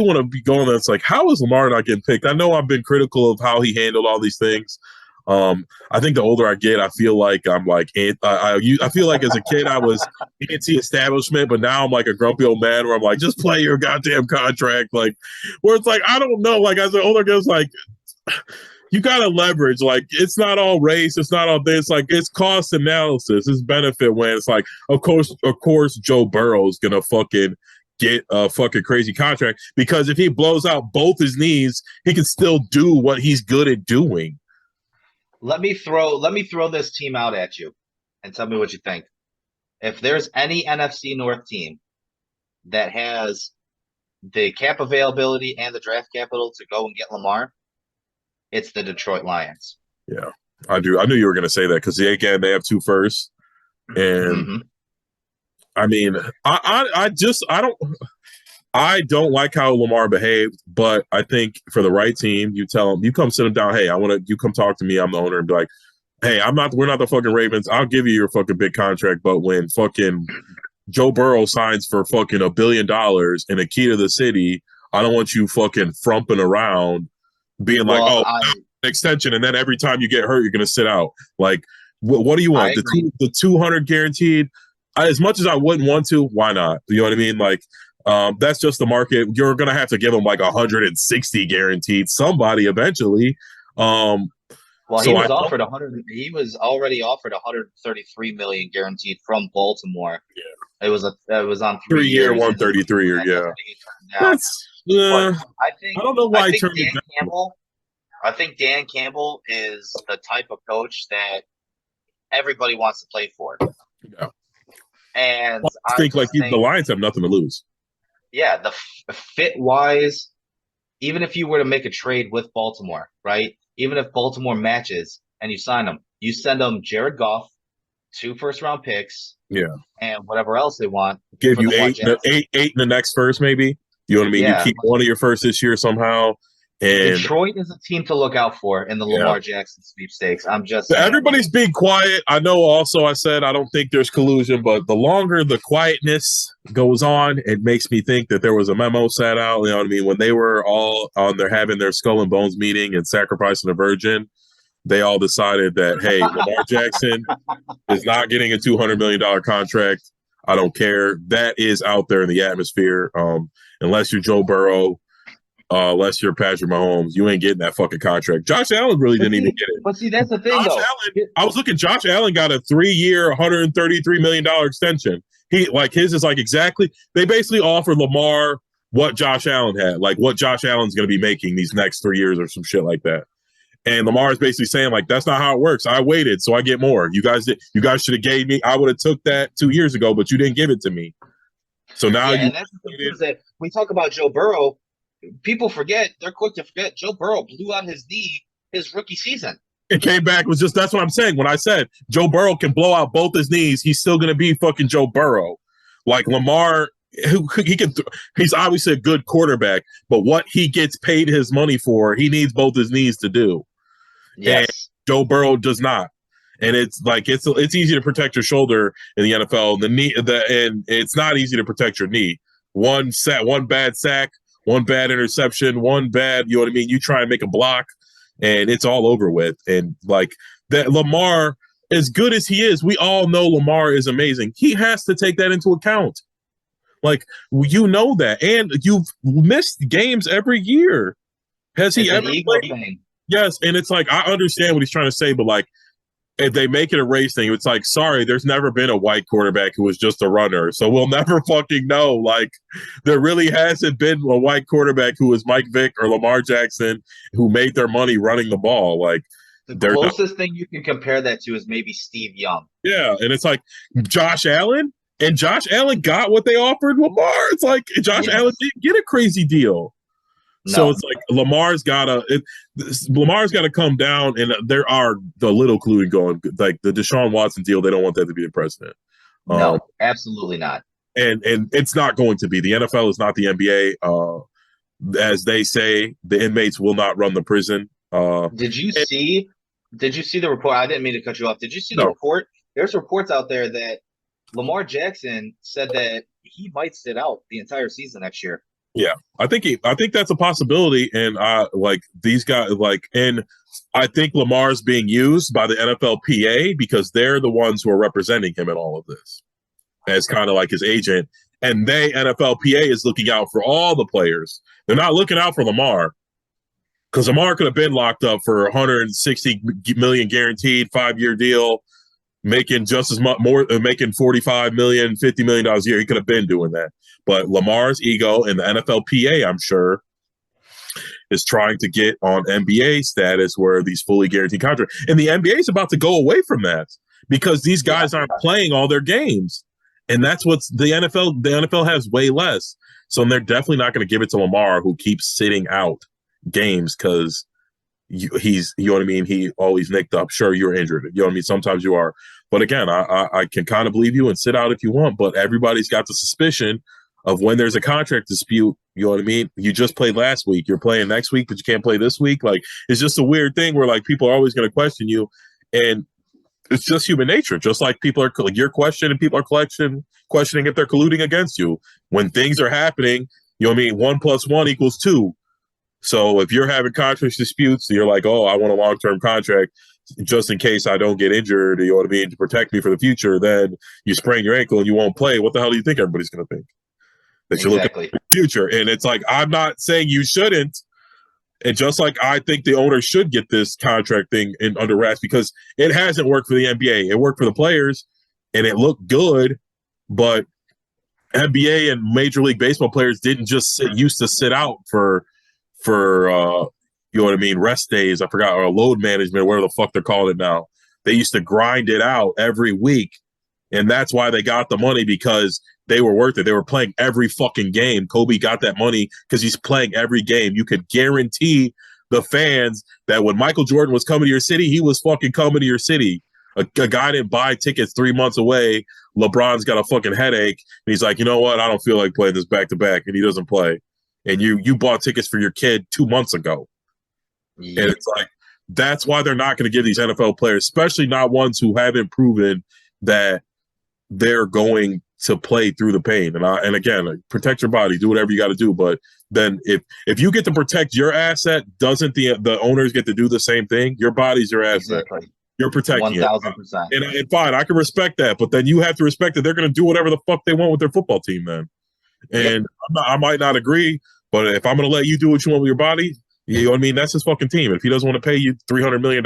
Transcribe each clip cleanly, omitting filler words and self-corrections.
want to be going. That's like, how is Lamar not getting picked? I know I've been critical of how he handled all these things. I think the older I get, I feel like I'm like I feel like as a kid I was anti-establishment, but now I'm like a grumpy old man where I'm like, just play your goddamn contract. Like, where it's like I don't know. Like as an older guy, it's like you gotta leverage. Like it's not all race, it's not all this. Like it's cost analysis, it's benefit. When it's like, of course, Joe Burrow's gonna fucking get a fucking crazy contract because if he blows out both his knees, he can still do what he's good at doing. Let me throw this team out at you and tell me what you think. If there's any NFC North team that has the cap availability and the draft capital to go and get Lamar, it's the Detroit Lions. Yeah, I do. I knew you were going to say that because again, they have 2 firsts, and I mean, I don't like how Lamar behaved, but I think for the right team, you tell him, you come sit him down. Hey, you come talk to me. I'm the owner, and be like, hey, we're not the fucking Ravens. I'll give you your fucking big contract, but when fucking Joe Burrow signs for fucking $1 billion and a key to the city, I don't want you fucking frumping around, being like, extension, and then every time you get hurt, you're gonna sit out. Like, what do you want? The 200 guaranteed? As much as I wouldn't want to, why not? You know what I mean? Like. That's just the market. You're gonna have to give him like 160 guaranteed. Somebody eventually. Well, he was offered 100. He was already offered 133 million guaranteed from Baltimore. Yeah, it was on 3 year, 133 or yeah. That's I don't know why. I think Dan Campbell is the type of coach that everybody wants to play for. Yeah, and I think the Lions have nothing to lose. Yeah, the fit-wise, even if you were to make a trade with Baltimore, right? Even if Baltimore matches and you sign them, you send them Jared Goff, 2 first-round picks, and whatever else they want. Give you eight in the next first, maybe. You know what I mean? Yeah. You keep one of your first this year somehow. And Detroit is a team to look out for in the Lamar Jackson sweepstakes. I'm just saying. Everybody's being quiet. I know also I said I don't think there's collusion, but the longer the quietness goes on, it makes me think that there was a memo sat out. You know what I mean? When they were all on their having their skull and bones meeting and sacrificing a virgin, they all decided that, hey, Lamar Jackson is not getting a $200 million contract. I don't care. That is out there in the atmosphere. Unless you're Joe Burrow, unless you're Patrick Mahomes, you ain't getting that fucking contract. Josh Allen really didn't even get it. But see, that's the thing, though. I was looking. Josh Allen got a 3-year, $133 million extension. His is like exactly. They basically offered Lamar what Josh Allen had, like what Josh Allen's going to be making these next 3 years or some shit like that. And Lamar is basically saying like, that's not how it works. I waited, so I get more. You guys should have gave me. I would have took that 2 years ago, but you didn't give it to me. So now and that's the thing is that we talk about Joe Burrow. People forget, they're quick to forget, Joe Burrow blew out his knee his rookie season. It came back. That's what I'm saying. When I said Joe Burrow can blow out both his knees, he's still going to be fucking Joe Burrow. Like Lamar, he's obviously a good quarterback, but what he gets paid his money for, he needs both his knees to do. Yes. And Joe Burrow does not. And it's like it's easy to protect your shoulder in the NFL. And it's not easy to protect your knee. One bad sack, one bad interception, one bad, you know what I mean? You try and make a block and it's all over with. And like that Lamar, as good as he is, we all know Lamar is amazing. He has to take that into account. Like, you know that. And you've missed games every year. Has he ever played? Yes. And it's like, I understand what he's trying to say, but like, if they make it a race thing, it's like, sorry, there's never been a white quarterback who was just a runner. So we'll never fucking know. Like, there really hasn't been a white quarterback who was Mike Vick or Lamar Jackson who made their money running the ball. Like, the closest thing you can compare that to is maybe Steve Young. Yeah. And it's like Josh Allen, and Josh Allen got what they offered Lamar. It's like Josh Allen didn't get a crazy deal. No. So it's like Lamar's got to come down, and there are the little clue going, like the Deshaun Watson deal. They don't want that to be the precedent. No, absolutely not. And it's not going to be. The NFL is not the NBA. As they say, the inmates will not run the prison. Did you see the report? I didn't mean to cut you off. Did you see the report? There's reports out there that Lamar Jackson said that he might sit out the entire season next year. Yeah, I think that's a possibility, and like these guys, like, and I think Lamar's being used by the NFLPA because they're the ones who are representing him in all of this as kind of like his agent, and NFLPA is looking out for all the players. They're not looking out for Lamar because Lamar could have been locked up for 160 million guaranteed 5-year deal, making just as much more, making 45 million, $50 million a year. He could have been doing that. But Lamar's ego and the NFLPA, I'm sure, is trying to get on NBA status where these fully guaranteed contracts. And the NBA is about to go away from that because these guys aren't playing all their games. And that's what's the NFL has way less. So they're definitely not going to give it to Lamar, who keeps sitting out games because he's, you know what I mean? He always nicked up. Sure, you're injured. You know what I mean? Sometimes you are. But again, I can kind of believe you and sit out if you want, but everybody's got the suspicion of when there's a contract dispute, you know what I mean? You just played last week, you're playing next week, but you can't play this week. Like, it's just a weird thing where like people are always going to question you, and it's just human nature. Just like people are like you're questioning, people are questioning if they're colluding against you. When things are happening, you know what I mean? 1 + 1 = 2. So if you're having contract disputes, you're like, oh, I want a long-term contract just in case I don't get injured, you know what I mean, to protect me for the future. Then you sprain your ankle and you won't play. What the hell do you think everybody's going to think? That you're looking at the future. And it's like, I'm not saying you shouldn't. And just like I think the owner should get this contract thing under wraps because it hasn't worked for the NBA. It worked for the players and it looked good, but NBA and Major League Baseball players didn't just used to sit out for you know what I mean, rest days, I forgot, or load management, whatever the fuck they're calling it now. They used to grind it out every week. And that's why they got the money, because they were worth it. They were playing every fucking game. Kobe got that money because he's playing every game. You could guarantee the fans that when Michael Jordan was coming to your city, he was fucking coming to your city. A guy didn't buy tickets 3 months away. LeBron's got a fucking headache. And he's like, you know what? I don't feel like playing this back-to-back. And he doesn't play. And you bought tickets for your kid 2 months ago. Yeah. And it's like, that's why they're not going to give these NFL players, especially not ones who haven't proven that they're going to play through the pain. And again, protect your body, do whatever you got to do. But then if you get to protect your asset, doesn't the owners get to do the same thing? Your body's your asset. Exactly. You're protecting 1,000%. And fine, I can respect that. But then you have to respect that they're going to do whatever the fuck they want with their football team then. And I might not agree, but if I'm going to let you do what you want with your body, you know what I mean? That's his fucking team. If he doesn't want to pay you $300 million,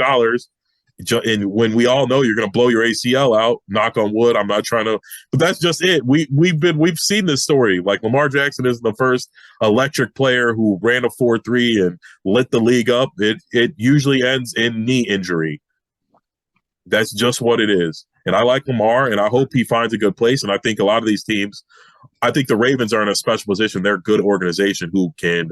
and when we all know you're going to blow your ACL out, knock on wood, I'm not trying to, but that's just it. We've seen this story. Like Lamar Jackson is the first electric player who ran a 4.3 and lit the league up. It usually ends in knee injury. That's just what it is. And I like Lamar, and I hope he finds a good place. And I think a lot of these teams, I think the Ravens are in a special position. They're a good organization who can,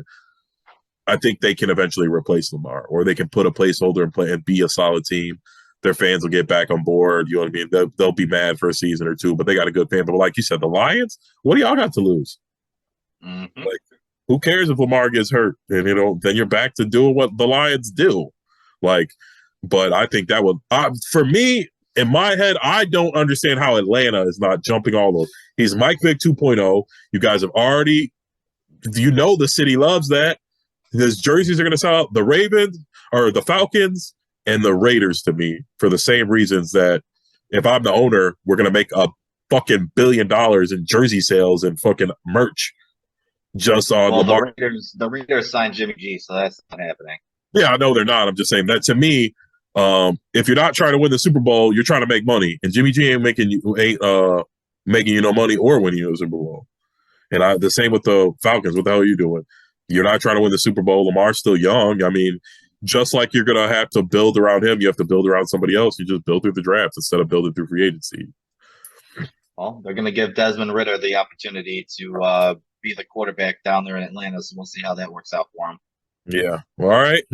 I think they can eventually replace Lamar, or they can put a placeholder and play and be a solid team. Their fans will get back on board. You know what I mean? They'll be mad for a season or two, but they got a good fan. But like you said, the Lions, what do y'all got to lose? Mm-hmm. Like, who cares if Lamar gets hurt? And, you know, then you're back to doing what the Lions do. Like, but I think that would, for me, in my head, I don't understand how Atlanta is not jumping all those. He's Mike Vick 2.0. You guys have already, you know, the city loves that. His jerseys are going to sell out. The Ravens or the Falcons and the Raiders, to me, for the same reasons that if I'm the owner, we're going to make a fucking $1 billion in jersey sales and fucking merch just on Lamar. The Raiders signed Jimmy G, so that's not happening. Yeah, I know they're not. I'm just saying that to me, if you're not trying to win the Super Bowl, you're trying to make money, and Jimmy G ain't making you no money or winning you the Super Bowl. And the same with the Falcons. What the hell are you doing? You're not trying to win the Super Bowl. Lamar's still young. I mean, just like you're going to have to build around him, you have to build around somebody else. You just build through the draft instead of building through free agency. Well, they're going to give Desmond Ridder the opportunity to be the quarterback down there in Atlanta, so we'll see how that works out for him. Yeah. All right.